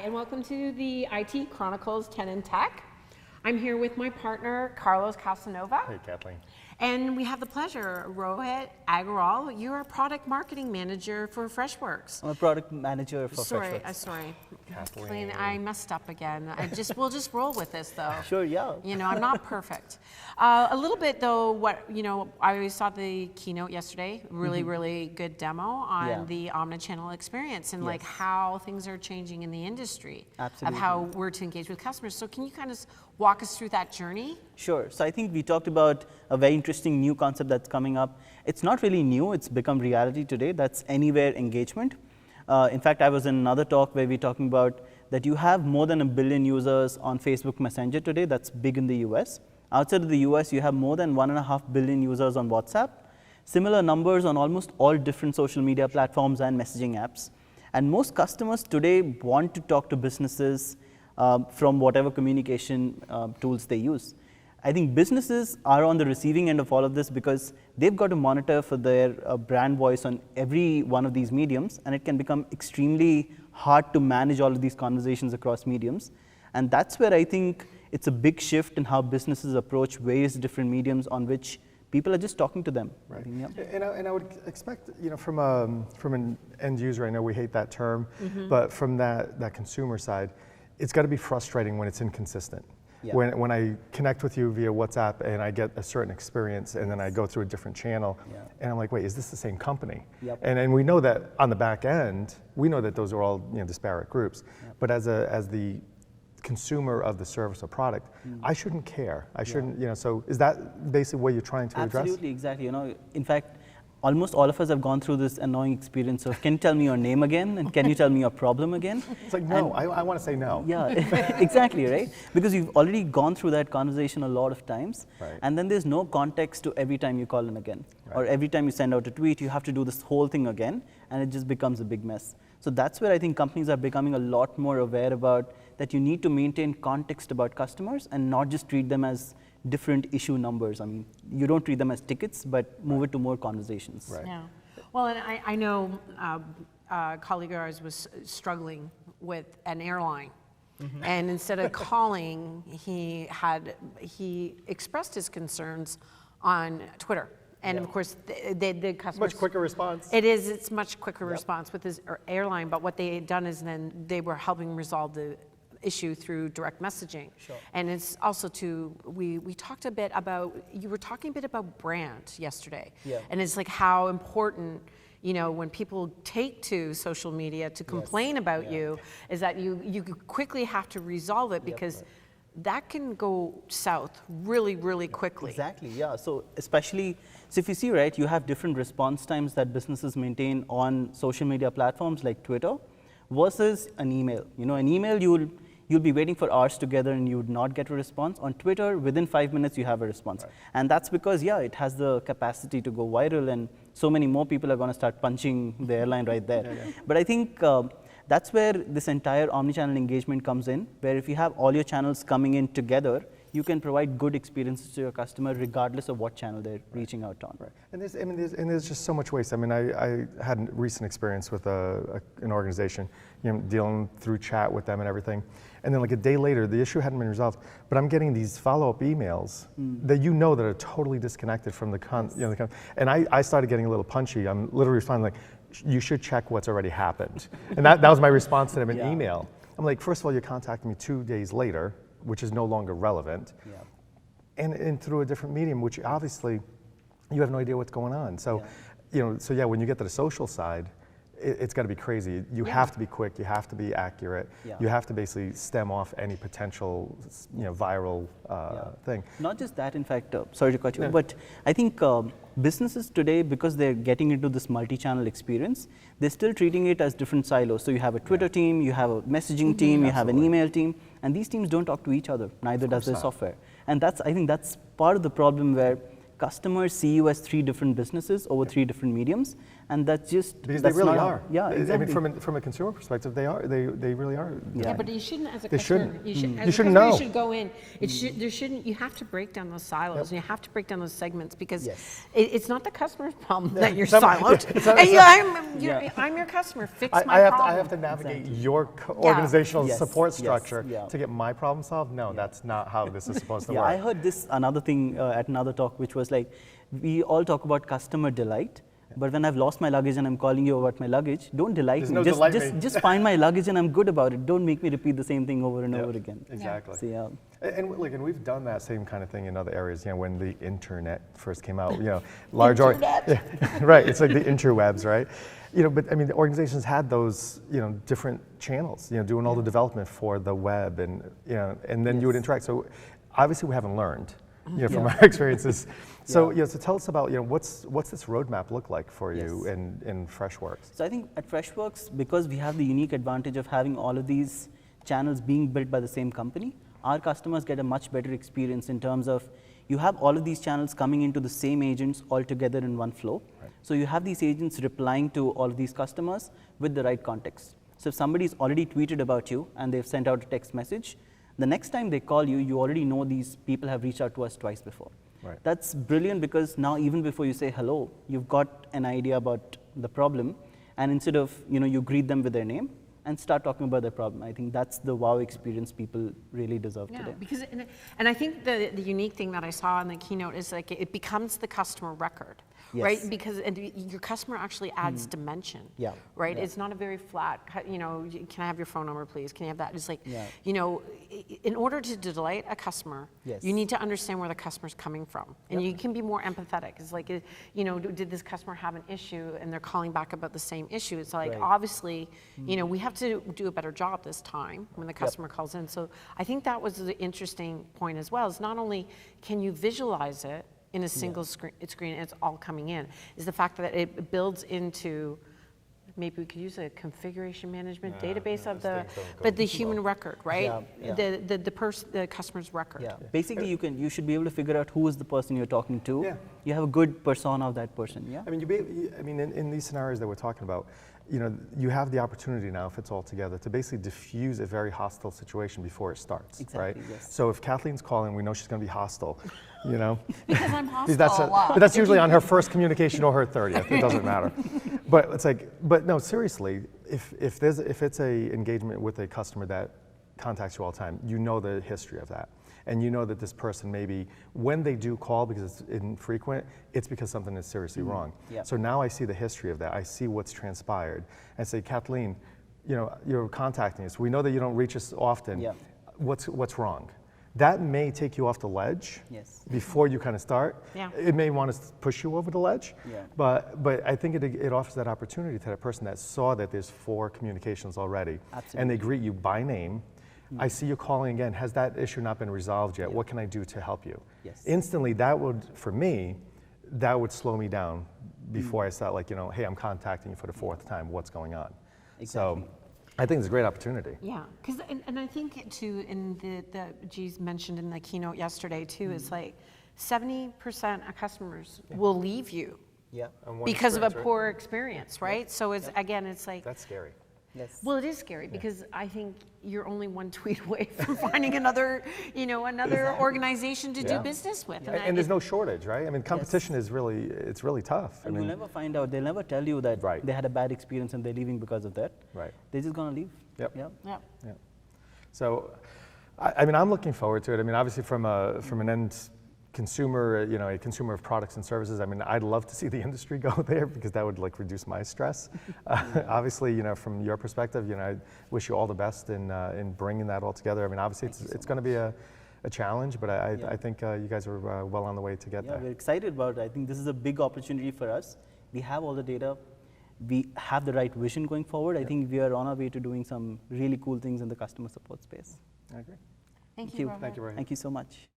and welcome to the IT Chronicles 10 in Tech. I'm here with my partner, Carlos Casanova. Hey, Kathleen. And we have the pleasure, Rohit Agarwal, you're a product marketing manager for Freshworks. I'm a product manager for Sorry, Freshworks. Sorry. Kathleen. I messed up again. We'll just roll with this though. Sure, yeah. You know, I'm not perfect. A little bit though, I saw the keynote yesterday, really good demo on the omnichannel experience and like how things are changing in the industry. Absolutely. Of how we're to engage with customers. So can you kind of walk us through that journey? Sure. So I think we talked about a very interesting new concept that's coming up. It's not really new, it's become reality today. That's anywhere engagement. In fact, I was in another talk where we're talking about that you have more than 1 billion users on Facebook Messenger today. That's big in the US. Outside of the US, you have more than 1.5 billion users on WhatsApp. Similar numbers on almost all different social media platforms and messaging apps. And most customers today want to talk to businesses from whatever communication tools they use. I think businesses are on the receiving end of all of this because they've got to monitor for their brand voice on every one of these mediums, and it can become extremely hard to manage all of these conversations across mediums. And that's where I think it's a big shift in how businesses approach various different mediums on which people are just talking to them. Right. And I would expect, from an end user, I know we hate that term, but from that consumer side, it's got to be frustrating when it's inconsistent. Yeah. When I connect with you via WhatsApp and I get a certain experience and then I go through a different channel and I'm like, wait, is this the same company? Yep. And we know that on the back end, we know that those are all disparate groups. Yep. But as the consumer of the service or product, I shouldn't care. I shouldn't, so is that basically what you're trying to address? Absolutely, exactly. In fact, almost all of us have gone through this annoying experience of, can you tell me your name again? And can you tell me your problem again? It's like, no, I want to say no. Yeah, exactly, right? Because you've already gone through that conversation a lot of times. Right. And then there's no context to every time you call them again. Right. Or every time you send out a tweet, you have to do this whole thing again. And it just becomes a big mess. So that's where I think companies are becoming a lot more aware about that you need to maintain context about customers and not just treat them as different issue numbers. I mean, you don't treat them as tickets, but move it to more conversations. Right. Yeah. Well, and I know a colleague of ours was struggling with an airline. And instead of calling, he expressed his concerns on Twitter. And of course, the customers... Much quicker response. It's much quicker response with his airline, but what they had done is then they were helping resolve the issue through direct messaging. Sure. And it's also we talked a bit about, you were talking a bit about brand yesterday. Yeah. And it's like how important, when people take to social media to complain about you, is that you quickly have to resolve it because that can go south really quickly. Exactly, yeah. So if you see, right, you have different response times that businesses maintain on social media platforms like Twitter versus an email. An email you'll be waiting for hours together and you would not get a response. On Twitter, within 5 minutes, you have a response. Right. And that's because, it has the capacity to go viral and so many more people are going to start punching the airline right there. But I think that's where this entire omnichannel engagement comes in, where if you have all your channels coming in together, you can provide good experiences to your customer regardless of what channel they're reaching out on. Right. And there's just so much waste. I mean, I had a recent experience with an organization, dealing through chat with them and everything. And then like a day later, the issue hadn't been resolved, but I'm getting these follow-up emails that that are totally disconnected from the and I started getting a little punchy. I'm literally responding like, you should check what's already happened. And that was my response to them in email. I'm like, first of all, you're contacting me 2 days later, which is no longer relevant, and through a different medium, which obviously you have no idea what's going on. So, when you get to the social side, it's got to be crazy. You have to be quick. You have to be accurate. You have to basically stem off any potential, viral thing. Not just that, in fact, sorry to cut you, but I think businesses today, because they're getting into this multi-channel experience, they're still treating it as different silos. So you have a Twitter team, you have a messaging team, you have an email team, and these teams don't talk to each other. Neither does their software. And I think that's part of the problem where customers see you as 3 different businesses over 3 different mediums, And that's just Because they that's really not how- are. Yeah, exactly. I mean, from a consumer perspective, they are. They really are. Yeah, but you shouldn't, as a They customer, shouldn't. you should, You as a shouldn't customer, know. you should go in. There shouldn't. You have to break down those silos, and you have to break down those segments because Yes. it's not the customer's problem that you're Some- siloed. it's not- And Yeah. I'm your customer. Fix I my have problem. to. I have to navigate your Yeah. organizational Yes, support yes, structure yeah. to get my problem solved. No, that's not how this is supposed to Yeah, work. I heard this another thing at another talk, which was like, we all talk about customer delight, but when I've lost my luggage and I'm calling you about my luggage, don't delight There's me. no just, delight just, me. just find my luggage and I'm good about it. Don't make me repeat the same thing over and Yep, over again. Exactly. So, yeah. And we've done that same kind of thing in other areas. You know, when the internet first came out, large yeah, right. It's like the interwebs, right? But I mean, the organizations had those, different channels, doing all the development for the web, and and then you would interact. So obviously, we haven't learned, from our experiences. So so tell us about, what's this roadmap look like for you in Freshworks? So I think at Freshworks, because we have the unique advantage of having all of these channels being built by the same company, our customers get a much better experience in terms of you have all of these channels coming into the same agents all together in one flow. Right. So you have these agents replying to all of these customers with the right context. So if somebody's already tweeted about you and they've sent out a text message, the next time they call you, you already know these people have reached out to us twice before. Right. That's brilliant because now even before you say hello, you've got an idea about the problem, and instead of you greet them with their name and start talking about their problem. I think that's the wow experience people really deserve today. Because and I think the unique thing that I saw in the keynote is like it becomes the customer record. Yes. Right, because your customer actually adds dimension. Yeah. Right, Yeah. it's not a very flat. Can I have your phone number, please? Can you have that? It's like, Yeah. in order to delight a customer, Yes. you need to understand where the customer's coming from, and you can be more empathetic. It's like, did this customer have an issue, and they're calling back about the same issue? It's like, Right. obviously, we have to do a better job this time when the customer calls in. So I think that was the interesting point as well. Is not only can you visualize it in a single screen, and it's all coming in, is the fact that it builds into, maybe we could use a configuration management database of but the human record, right? Yeah, The customer's record. Yeah. Basically, you should be able to figure out who is the person you're talking to. Yeah. You have a good persona of that person. Yeah. I mean, in these scenarios that we're talking about, you have the opportunity now, if it's all together, to basically diffuse a very hostile situation before it starts, right? Exactly, yes. So if Kathleen's calling, we know she's going to be hostile, Because I'm hostile a lot. But that's usually on her first communication or her 30th. It doesn't matter. But it's like, but no, seriously, if it's a engagement with a customer that contacts you all the time, you know the history of that. And you know that this person maybe, when they do call because it's infrequent, it's because something is seriously wrong. Yeah. So now I see the history of that. I see what's transpired. And say, Kathleen, you're contacting us. We know that you don't reach us often. Yeah. What's wrong? That may take you off the ledge before you kind of start. Yeah. It may want to push you over the ledge. Yeah. But I think it offers that opportunity to that person that saw that there's 4 communications already. Absolutely. And they greet you by name. I see you calling again. Has that issue not been resolved yet? What can I do to help you? Yes. Instantly, that would, for me, that would slow me down before I start like, hey, I'm contacting you for the 4th time. What's going on? Exactly. So I think it's a great opportunity. Yeah, because and I think too, in the G's mentioned in the keynote yesterday too, is like 70% of customers will leave you Yeah. because of a experience, right? poor experience, right? So it's again, it's like, That's scary. Yes. well, it is scary because I think you're only one tweet away from finding another organization to do business with. And there's no shortage, right? I mean, competition is really tough. And you'll never find out. They'll never tell you that Right. they had a bad experience and they're leaving because of that. Right. They're just gonna leave. Yep. Yeah. Yeah. So, I mean, I'm looking forward to it. I mean, obviously from an end consumer, a consumer of products and services, I mean, I'd love to see the industry go there because that would like reduce my stress. Obviously, from your perspective, I wish you all the best in bringing that all together. I mean, obviously it's going to be a challenge, but I think you guys are well on the way to get Yeah, there. we're excited about it. I think this is a big opportunity for us. We have all the data. We have the right vision going forward. I think we are on our way to doing some really cool things in the customer support space. I agree. Thank you. Robert. Thank you very much. Thank you so much.